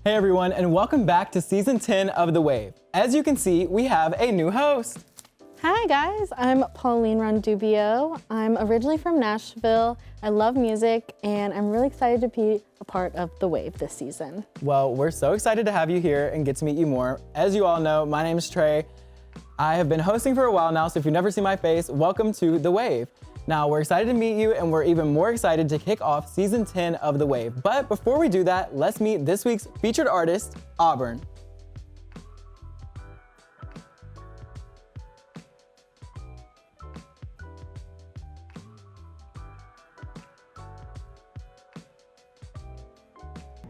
Hey everyone, and welcome back to season 10 of The Wave. As you can see, we have a new host. Hi guys, I'm Pauline Rondubio. I'm originally from Nashville. I love music, and I'm really excited to be a part of The Wave this season. Well, we're so excited to have you here and get to meet you more. As you all know, my name is Trey. I have been hosting for a while now, so if you've never seen my face, welcome to The Wave. Now, we're excited to meet you, and we're even more excited to kick off season 10 of The Wave. But before we do that, let's meet this week's featured artist, Auburn.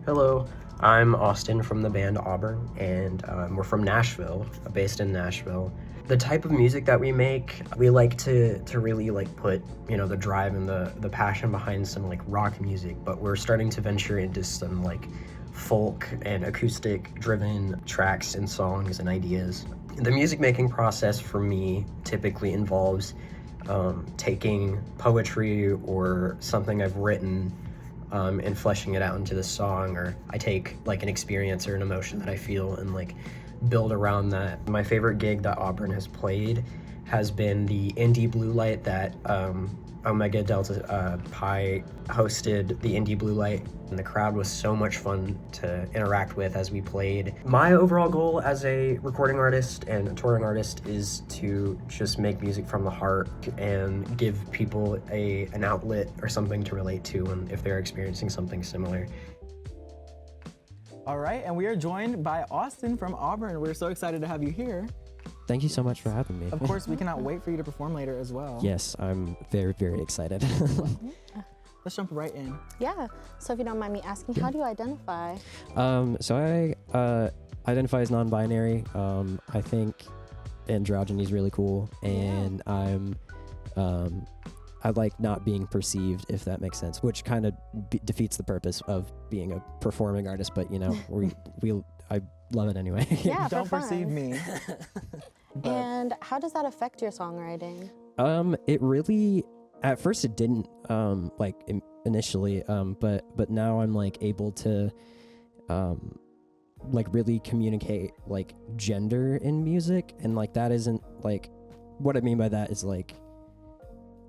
Hello, I'm Austin from the band Auburn, and we're from Nashville, based in Nashville. The type of music that we make, we like to really like put, the drive and the passion behind some like rock music, but we're starting to venture into some like folk and acoustic driven tracks and songs and ideas. The music making process for me typically involves taking poetry or something I've written and fleshing it out into the song, or I take like an experience or an emotion that I feel and like build around that. My favorite gig that Auburn has played has been the Indie Blue Light that Omega Delta Pi hosted the Indie Blue Light, and the crowd was so much fun to interact with as we played. My overall goal as a recording artist and a touring artist is to just make music from the heart and give people an outlet or something to relate to and if they're experiencing something similar. All right, and we are joined by Austin from Auburn. We're so excited to have you here. Thank you so much for having me. Of course, we cannot wait for you to perform later as well. Yes, I'm very, very excited. Let's jump right in. Yeah, so if you don't mind me asking, how do you identify? So I identify as non-binary. I think androgyny is really cool, and I like not being perceived, if that makes sense, which kind of defeats the purpose of being a performing artist, but I love it anyway. Yeah, Don't for fun. perceive me. And how does that affect your songwriting? It really, at first it didn't, initially, but now I'm like able to, really communicate like gender in music, and like that isn't like, what I mean by that is like,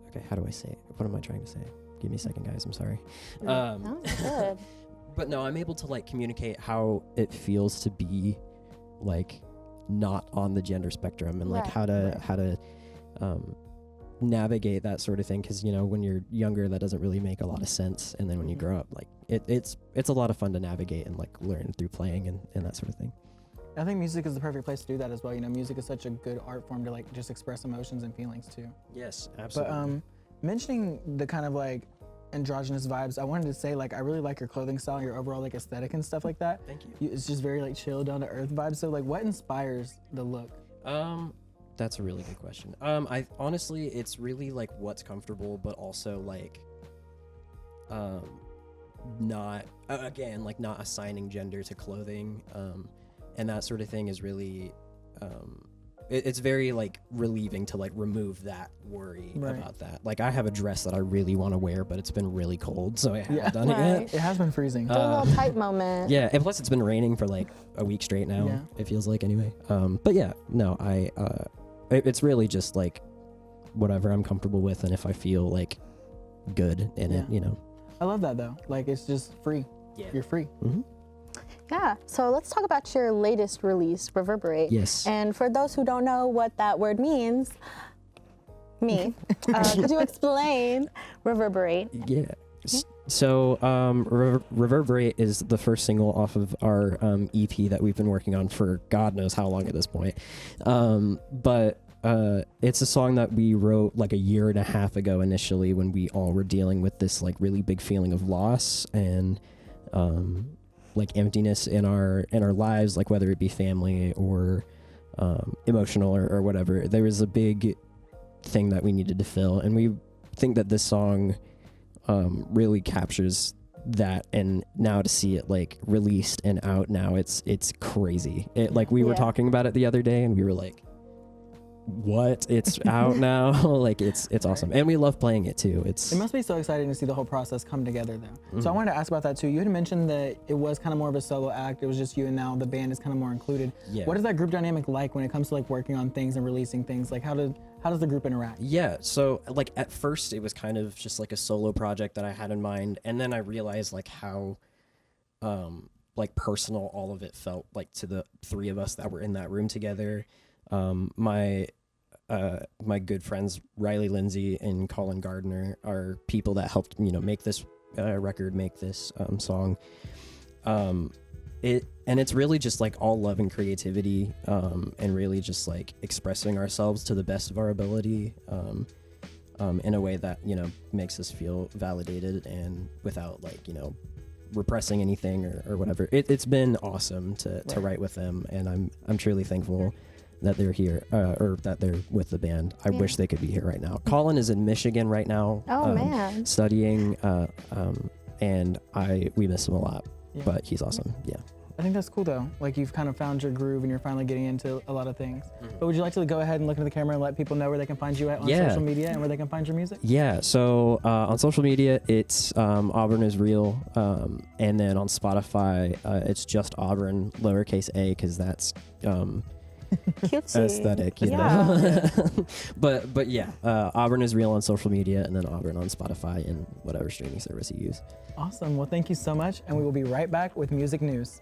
okay, how do I say it? What am I trying to say? Give me a second, guys. I'm sorry. No, it's good. But no, I'm able to like communicate how it feels to be like not on the gender spectrum, and like how to navigate that sort of thing. Because when you're younger, that doesn't really make a lot of sense, and then when you grow up, like it's a lot of fun to navigate and like learn through playing and that sort of thing. I think music is the perfect place to do that as well. Music is such a good art form to like just express emotions and feelings too. Yes, absolutely. But mentioning the kind of like androgynous vibes, I wanted to say like I really like your clothing style, your overall like aesthetic and stuff like that. Thank you. It's just very like chill, down to earth vibes. So like, what inspires the look? That's a really good question. I honestly, it's really like what's comfortable, but also like, not not assigning gender to clothing, and that sort of thing is really, it's very like relieving to like remove that worry about that. Like I have a dress that I really want to wear, but it's been really cold, so I haven't done it yet. It has been freezing. Do a little tight moment. Yeah, and plus it's been raining for like a week straight now. Yeah. It feels like anyway. But yeah, no, it's really just like whatever I'm comfortable with, and if I feel like good in it, I love that though. Like it's just free. Yeah. You're free. Mm-hmm. Yeah, so let's talk about your latest release, Reverberate. Yes. And for those who don't know what that word means, could you explain Reverberate? Yeah. So Reverberate is the first single off of our EP that we've been working on for God knows how long at this point. But it's a song that we wrote like a year and a half ago initially, when we all were dealing with this like really big feeling of loss and like emptiness in our lives, like whether it be family or emotional or whatever. There was a big thing that we needed to fill, and we think that this song really captures that. And now to see it like released and out now, it's crazy. It like we were talking about it the other day, and we were like, what? It's out now. Like it's awesome, and we love playing it too. It must be so exciting to see the whole process come together though. Mm. So I wanted to ask about that too. You had mentioned that it was kind of more of a solo act. It was just you, and now the band is kind of more included. Yeah. What is that group dynamic like when it comes to like working on things and releasing things? Like how does the group interact? Yeah, so like at first it was kind of just like a solo project that I had in mind, and then I realized like how like personal all of it felt like to the three of us that were in that room together. My good friends Riley Lindsay and Colin Gardner are people that helped make this record, make this song. It's really just like all love and creativity, and really just like expressing ourselves to the best of our ability, in a way that makes us feel validated and without like repressing anything or whatever. It's been awesome to write with them, and I'm truly thankful that they're here, or that they're with the band. I wish they could be here right now. Colin is in Michigan right now, Man. studying, and we miss him a lot, but he's awesome. Yeah. I think that's cool though. Like you've kind of found your groove and you're finally getting into a lot of things. But would you like to go ahead and look into the camera and let people know where they can find you at on social media and where they can find your music? Yeah, so on social media, it's Auburn is Real, and then on Spotify, it's just Auburn, lowercase a, because that's Cutesy. aesthetic, you know. but yeah, Auburn is Real on social media, and then Auburn on Spotify and whatever streaming service you use. Awesome. Well, thank you so much, and we will be right back with music news.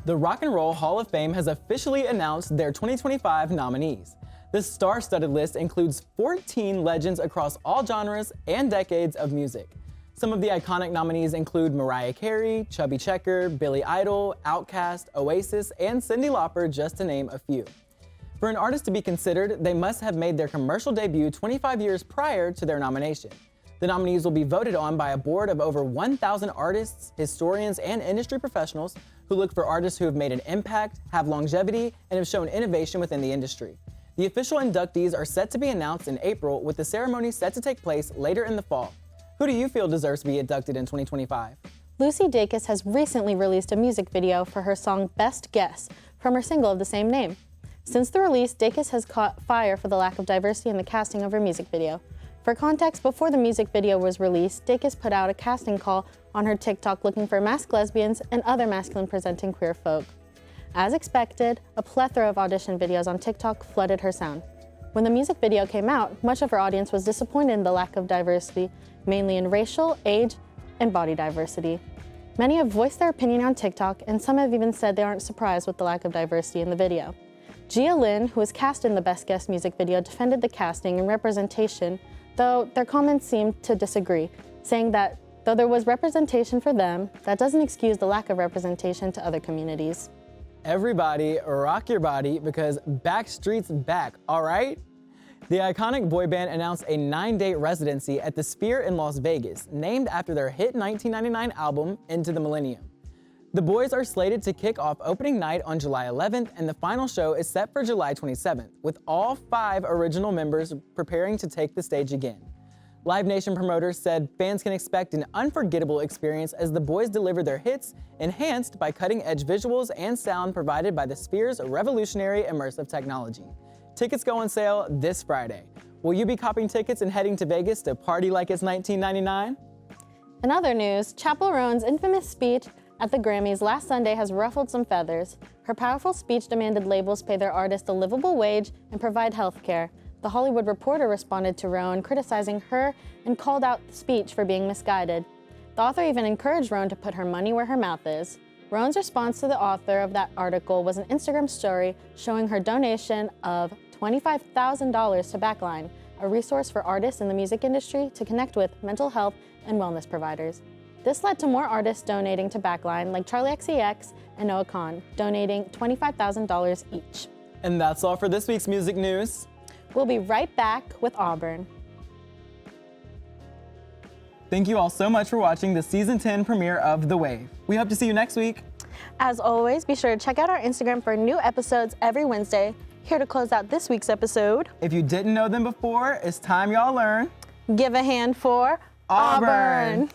The Rock and Roll Hall of Fame has officially announced their 2025 nominees. The star-studded list includes 14 legends across all genres and decades of music. Some of the iconic nominees include Mariah Carey, Chubby Checker, Billy Idol, Outkast, Oasis, and Cyndi Lauper, just to name a few. For an artist to be considered, they must have made their commercial debut 25 years prior to their nomination. The nominees will be voted on by a board of over 1,000 artists, historians, and industry professionals who look for artists who have made an impact, have longevity, and have shown innovation within the industry. The official inductees are set to be announced in April, with the ceremony set to take place later in the fall. Who do you feel deserves to be inducted in 2025? Lucy Dacus has recently released a music video for her song Best Guess from her single of the same name. Since the release, Dacus has caught fire for the lack of diversity in the casting of her music video. For context, before the music video was released, Dacus put out a casting call on her TikTok looking for masked lesbians and other masculine-presenting queer folk. As expected, a plethora of audition videos on TikTok flooded her sound. When the music video came out, much of her audience was disappointed in the lack of diversity, mainly in racial, age, and body diversity. Many have voiced their opinion on TikTok, and some have even said they aren't surprised with the lack of diversity in the video. Gia Lynn, who was cast in the Best Guest music video, defended the casting and representation, though their comments seemed to disagree, saying that though there was representation for them, that doesn't excuse the lack of representation to other communities. Everybody rock your body because Backstreet's back, all right? The iconic boy band announced a 9-day residency at the Sphere in Las Vegas, named after their hit 1999 album, Into the Millennium. The boys are slated to kick off opening night on July 11th, and the final show is set for July 27th, with all 5 original members preparing to take the stage again. Live Nation promoters said fans can expect an unforgettable experience as the boys deliver their hits, enhanced by cutting-edge visuals and sound provided by the Sphere's revolutionary immersive technology. Tickets go on sale this Friday. Will you be copying tickets and heading to Vegas to party like it's 1999? In other news, Chappell Roan's infamous speech at the Grammys last Sunday has ruffled some feathers. Her powerful speech demanded labels pay their artists a livable wage and provide health care. The Hollywood Reporter responded to Roan, criticizing her and called out the speech for being misguided. The author even encouraged Roan to put her money where her mouth is. Roan's response to the author of that article was an Instagram story showing her donation of $25,000 to Backline, a resource for artists in the music industry to connect with mental health and wellness providers. This led to more artists donating to Backline, like Charlie XCX and Noah Kahan, donating $25,000 each. And that's all for this week's music news. We'll be right back with Auburn. Thank you all so much for watching the Season 10 premiere of The Wave. We hope to see you next week. As always, be sure to check out our Instagram for new episodes every Wednesday. Here to close out this week's episode. If you didn't know them before, it's time y'all learn. Give a hand for Auburn. Auburn.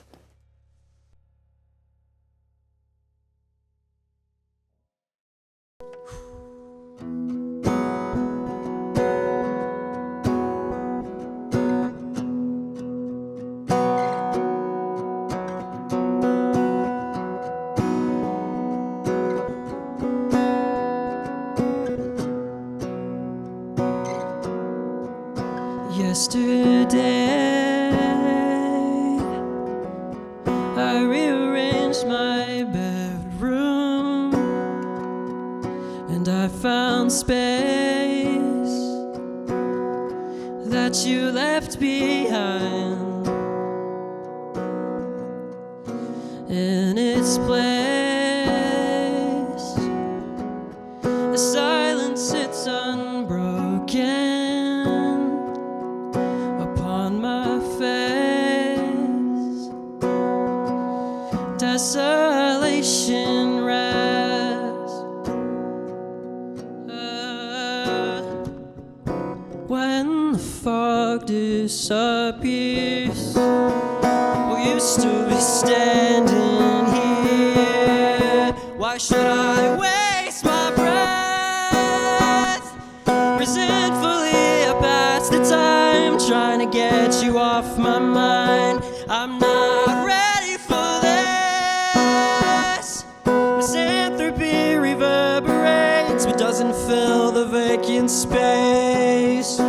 Yesterday, I rearranged my bedroom and I found space that you left behind. In its place, the silence sits unbroken upon my face. Desolation rests. When the fog disappears, will you still be standing here? Why should I waste my breath? Resentfully I pass the time trying to get you off my mind. I'm not ready for this. Misanthropy reverberates but doesn't fill the vacant space.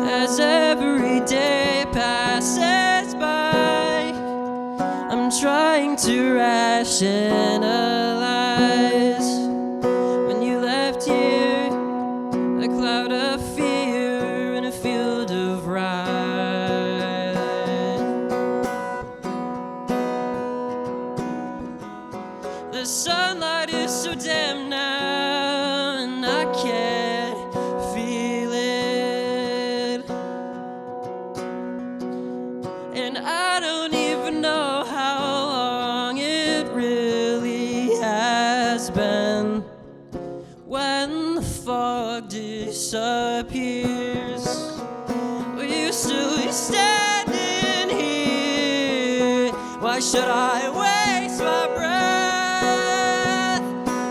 As every day passes by, I'm trying to rationalize. When you left here, a cloud of fear in a field of rye. The sunlight is so dim now, and I can't feel it. And I don't even know how long it really has been. When the fog disappears, will you still be standing here? Why should I waste my breath?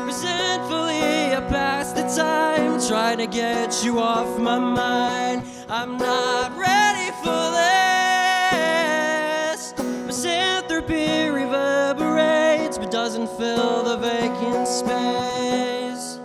Resentfully I pass the time trying to get you off my mind. I'm not ready for this. Misanthropy reverberates but doesn't fill the vacant space.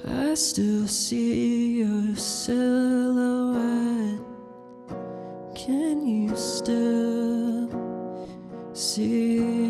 I still see your silhouette. Can you still see